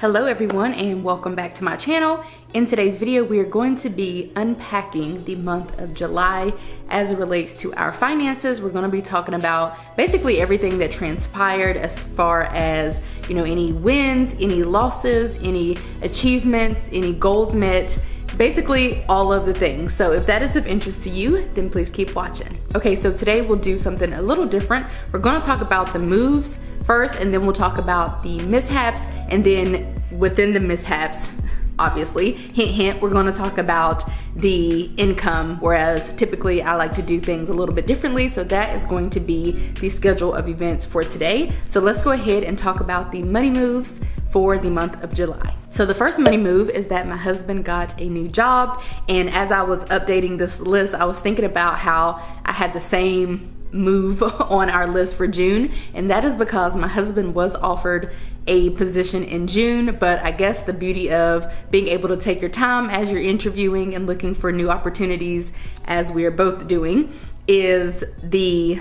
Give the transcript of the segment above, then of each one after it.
Hello everyone and welcome back to my channel. In today's video we are going to be unpacking the month of July as it relates to our finances. We're going to be talking about basically everything that transpired as far as, you know, any wins, any losses, any achievements, any goals met, basically all of the things. So if that is of interest to you, then please keep watching. Okay, so today we'll do something a little different. We're going to talk about the moves first, and then we'll talk about the mishaps, and then within the mishaps, obviously, hint hint, we're going to talk about the income, whereas typically I like to do things a little bit differently. So that is going to be the schedule of events for today. So let's go ahead and talk about the money moves for the month of July. So the first money move is that my husband got a new job, and as I was updating this list, I was thinking about how I had the same move on our list for June, and that is because my husband was offered a position in June, but I guess the beauty of being able to take your time as you're interviewing and looking for new opportunities, as we are both doing, is the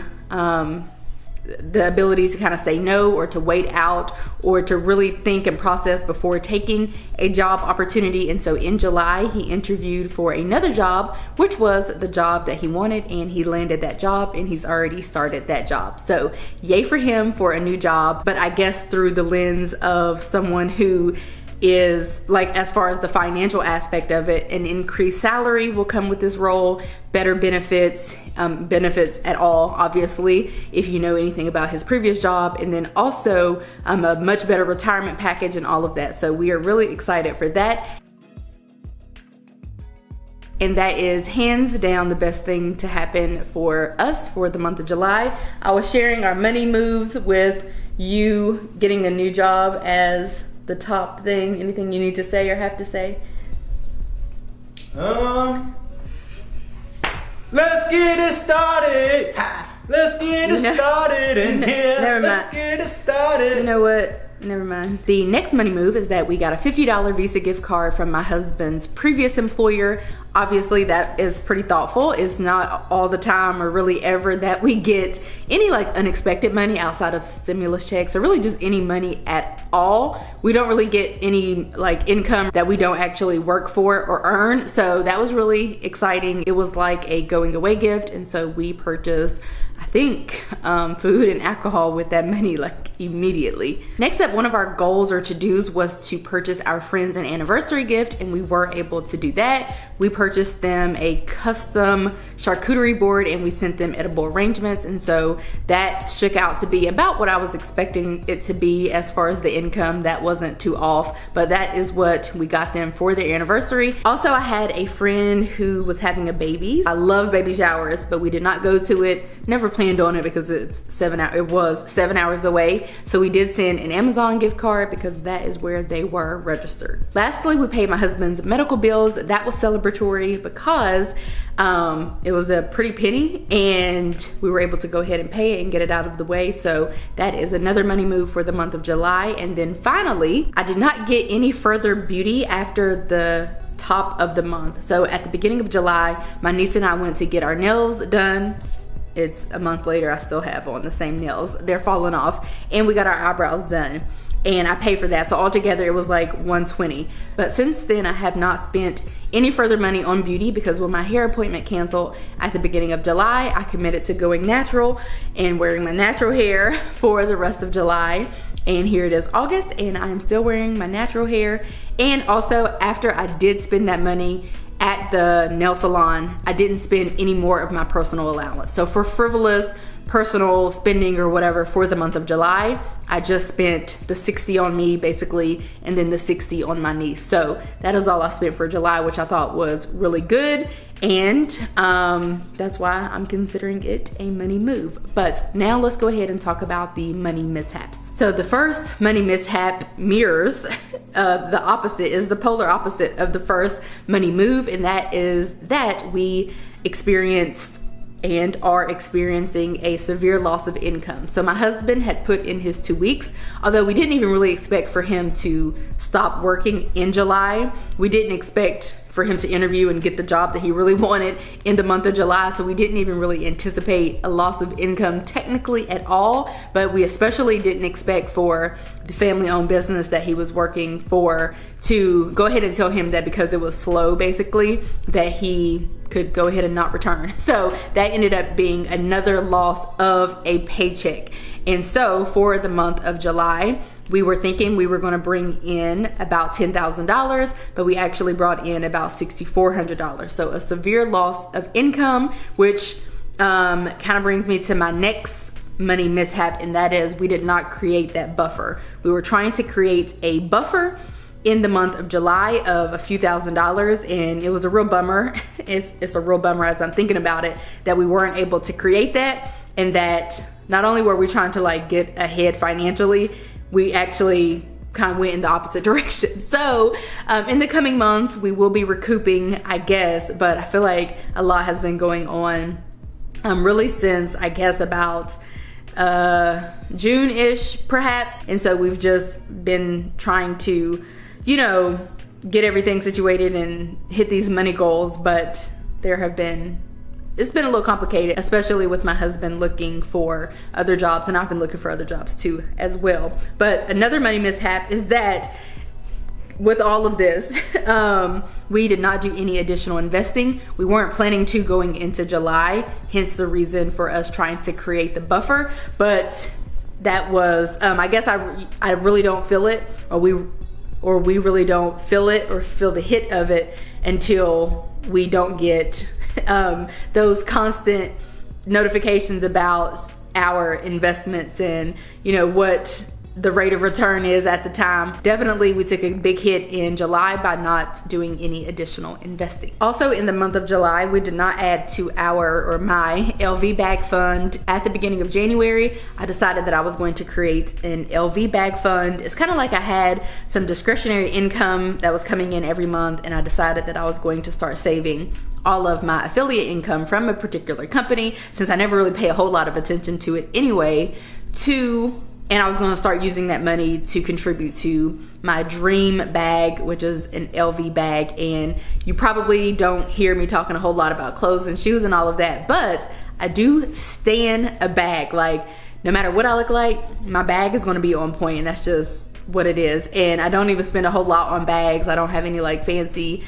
ability to kind of say no, or to wait out, or to really think and process before taking a job opportunity. And so in July, he interviewed for another job, which was the job that he wanted, and he landed that job, and he's already started that job. So yay for him for a new job, but I guess through the lens of someone who is, like, as far as the financial aspect of it, an increased salary will come with this role, better benefits, benefits at all, obviously, if you know anything about his previous job, and then also a much better retirement package and all of that. So we are really excited for that. And that is hands down the best thing to happen for us for the month of July. I was sharing our money moves with you getting a new job as the top thing. Anything you need to say or have to say? Let's get it started. Let's get it started in here. Never mind. Let's get it started. You know what? Never mind. The next money move is that we got a $50 Visa gift card from my husband's previous employer. Obviously, that is pretty thoughtful. It's not all the time or really ever that we get any like unexpected money outside of stimulus checks, or really just any money at all. We don't really get any like income that we don't actually work for or earn. So that was really exciting. It was like a going away gift. And so we purchased, I think, food and alcohol with that money like immediately. Next up, one of our goals or to-dos was to purchase our friends an anniversary gift, and we were able to do that. We purchased them a custom charcuterie board, and we sent them edible arrangements, and so that shook out to be about what I was expecting it to be as far as the income. That wasn't too off, but that is what we got them for their anniversary. Also, I had a friend who was having a baby. I love baby showers, but we did not go to it. Never planned on it because it was 7 hours away. So we did send an Amazon gift card because that is where they were registered. Lastly, we paid my husband's medical bills. That was celebratory because it was a pretty penny, and we were able to go ahead and pay it and get it out of the way. So that is another money move for the month of July. And then finally, I did not get any further beauty after the top of the month. So at the beginning of July, my niece and I went to get our nails done. It's a month later, I still have on the same nails. They're falling off. And we got our eyebrows done, and I paid for that. So altogether it was like $120. But since then I have not spent any further money on beauty, because when my hair appointment canceled at the beginning of July, I committed to going natural and wearing my natural hair for the rest of July. And here it is August, and I am still wearing my natural hair. And also, after I did spend that money at the nail salon, I didn't spend any more of my personal allowance. So for frivolous personal spending or whatever for the month of July, I just spent the $60 on me basically, and then the $60 on my niece. So that is all I spent for July, which I thought was really good. And that's why I'm considering it a money move. But now let's go ahead and talk about the money mishaps. So the first money mishap mirrors the opposite, is the polar opposite of the first money move, and that is that we experienced and are experiencing a severe loss of income. So my husband had put in his 2 weeks, although we didn't even really expect for him to stop working in July. We didn't expect for him to interview and get the job that he really wanted in the month of July. So we didn't even really anticipate a loss of income technically at all, but we especially didn't expect for the family-owned business that he was working for to go ahead and tell him that because it was slow, basically, that he could go ahead and not return. So that ended up being another loss of a paycheck. And so for the month of July, we were thinking we were going to bring in about $10,000, but we actually brought in about $6,400. So a severe loss of income, which kind of brings me to my next money mishap, and that is we did not create that buffer. We were trying to create a buffer in the month of July of a few $1,000s, and it was a real bummer. It's a real bummer as I'm thinking about it, that we weren't able to create that, and that not only were we trying to like get ahead financially, we actually kind of went in the opposite direction. So in the coming months, we will be recouping, I guess, but I feel like a lot has been going on really since, I guess, about June-ish perhaps. And so we've just been trying to, you know, get everything situated and hit these money goals, but it's been a little complicated, especially with my husband looking for other jobs, and I've been looking for other jobs too as well. But another money mishap is that with all of this, we did not do any additional investing. We weren't planning to going into July, hence the reason for us trying to create the buffer. But that was, I guess I really don't feel it, or we really don't feel it or feel the hit of it until we don't get those constant notifications about our investments and, you know, what the rate of return is at the time. Definitely we took a big hit in July by not doing any additional investing. Also in the month of July, we did not add to my LV bag fund. At the beginning of January, I decided that I was going to create an LV bag fund. It's kind of like I had some discretionary income that was coming in every month, and I decided that I was going to start saving all of my affiliate income from a particular company, since I never really pay a whole lot of attention to it anyway, and I was going to start using that money to contribute to my dream bag, which is an LV bag. And you probably don't hear me talking a whole lot about clothes and shoes and all of that, but I do stan a bag. Like, no matter what I look like, my bag is going to be on point, and that's just what it is. And I don't even spend a whole lot on bags. I don't have any like fancy,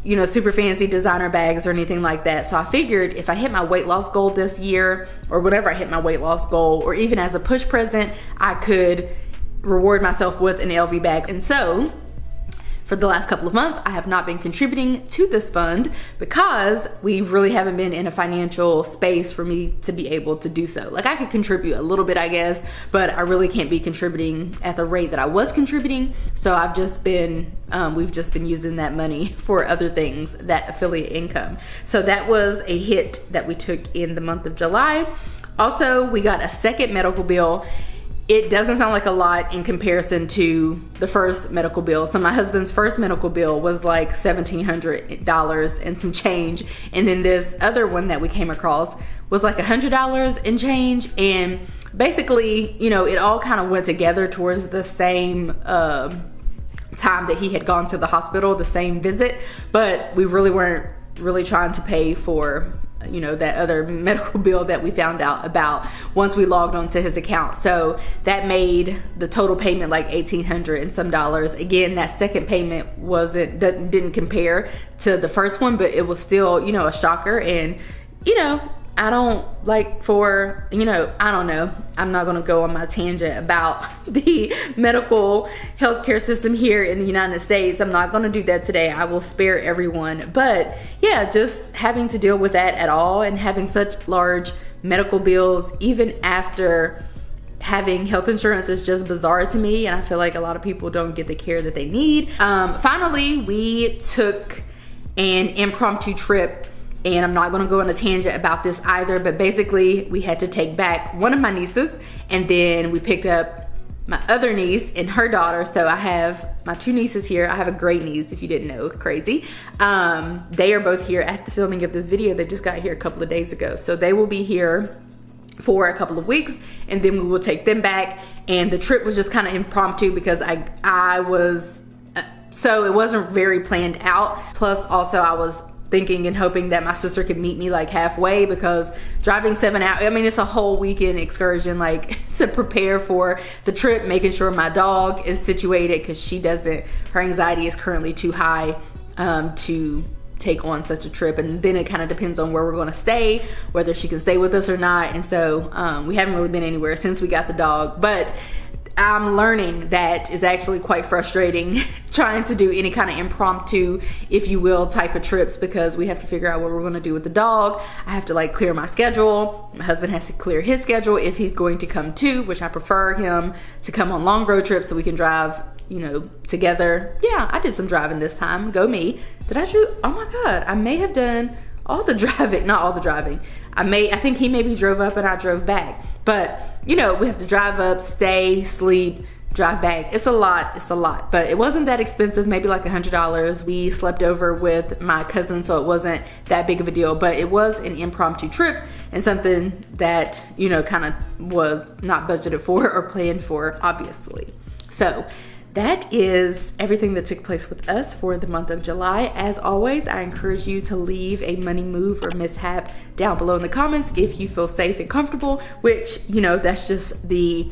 you know, super fancy designer bags or anything like that. So I figured if I hit my weight loss goal this year, or whenever I hit my weight loss goal, or even as a push present, I could reward myself with an LV bag. And so for the last couple of months, I have not been contributing to this fund because we really haven't been in a financial space for me to be able to do so. Like, I could contribute a little bit, I guess, but I really can't be contributing at the rate that I was contributing. So we've just been using that money for other things, that affiliate income. So that was a hit that we took in the month of July. Also, we got a second medical bill. It doesn't sound like a lot in comparison to the first medical bill. So my husband's first medical bill was like $1,700 and some change. And then this other one that we came across was like $100 and change. And basically, you know, it all kind of went together towards the same time that he had gone to the hospital, the same visit. But we really weren't really trying to pay for, you know, that other medical bill that we found out about once we logged onto his account. So that made the total payment like $1,800 and some dollars. Again, that second payment didn't compare to the first one, but it was still, you know, a shocker. And, you know, I don't know. I'm not going to go on my tangent about the medical healthcare system here in the United States. I'm not going to do that today. I will spare everyone. But yeah, just having to deal with that at all, and having such large medical bills, even after having health insurance, is just bizarre to me. And I feel like a lot of people don't get the care that they need. Finally, we took an impromptu trip. And I'm not gonna go on a tangent about this either, but basically we had to take back one of my nieces, and then we picked up my other niece and her daughter. So I have my two nieces here. I have a great niece, if you didn't know, crazy. They are both here at the filming of this video. They just got here a couple of days ago. So they will be here for a couple of weeks, and then we will take them back. And the trip was just kind of impromptu because I was, so it wasn't very planned out. Plus also I was thinking and hoping that my sister could meet me like halfway, because driving 7 hours, I mean, it's a whole weekend excursion, like to prepare for the trip, making sure my dog is situated, because she doesn't, her anxiety is currently too high to take on such a trip. And then it kind of depends on where we're going to stay, whether she can stay with us or not. And so we haven't really been anywhere since we got the dog, but I'm learning that is actually quite frustrating trying to do any kind of impromptu, if you will, type of trips, because we have to figure out what we're going to do with the dog. I have to like clear my schedule. My husband has to clear his schedule if he's going to come too, which I prefer him to come on long road trips so we can drive, you know, together. Yeah, I did some driving this time. Go me. Did I shoot? Oh my God, I may have done all the driving, not all the driving. I think he maybe drove up and I drove back. But, you know, we have to drive up, stay, sleep, drive back. It's a lot, but it wasn't that expensive, maybe like $100. We slept over with my cousin, so it wasn't that big of a deal, but it was an impromptu trip and something that, you know, kind of was not budgeted for or planned for, obviously. So that is everything that took place with us for the month of July. As always, I encourage you to leave a money move or mishap down below in the comments if you feel safe and comfortable, which, you know, that's just the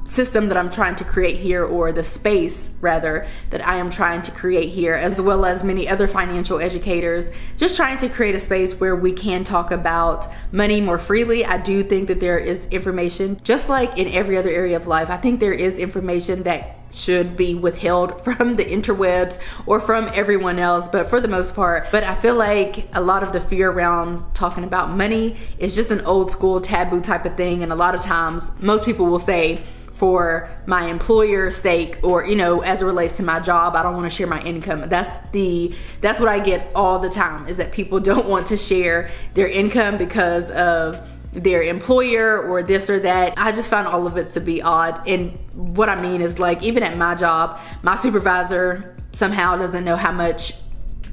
system that I'm trying to create here, or the space rather that I am trying to create here, as well as many other financial educators, just trying to create a space where we can talk about money more freely. I do think that there is information, just like in every other area of life, I think there is information that should be withheld from the interwebs or from everyone else, but for the most part. But I feel like a lot of the fear around talking about money is just an old school taboo type of thing, and a lot of times most people will say, for my employer's sake, or, you know, as it relates to my job, I don't want to share my income. That's what I get all the time, is that people don't want to share their income because of their employer or this or that. I just find all of it to be odd. And what I mean is, like, even at my job, my supervisor somehow doesn't know how much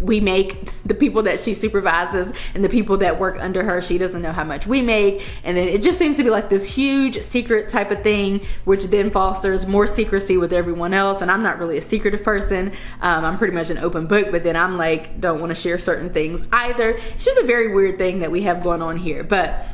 we make. The people that she supervises and the people that work under her, she doesn't know how much we make. And then it just seems to be like this huge secret type of thing, which then fosters more secrecy with everyone else. And I'm not really a secretive person. I'm pretty much an open book, but then I'm like, don't want to share certain things either. It's just a very weird thing that we have going on here. But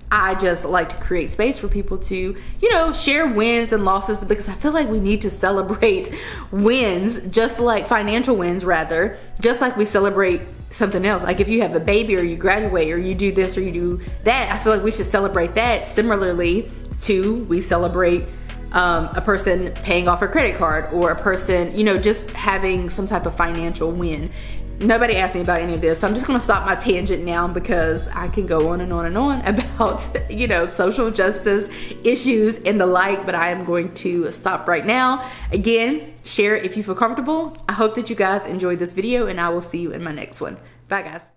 I just like to create space for people to, you know, share wins and losses, because I feel like we need to celebrate wins, just like financial wins rather, just like we celebrate something else. Like if you have a baby, or you graduate, or you do this or you do that, I feel like we should celebrate that. Similarly to, we celebrate a person paying off a credit card, or a person, you know, just having some type of financial win. Nobody asked me about any of this, so I'm just gonna stop my tangent now, because I can go on and on and on about, you know, social justice issues and the like, but I am going to stop right now. Again, share if you feel comfortable. I hope that you guys enjoyed this video, and I will see you in my next one. Bye guys.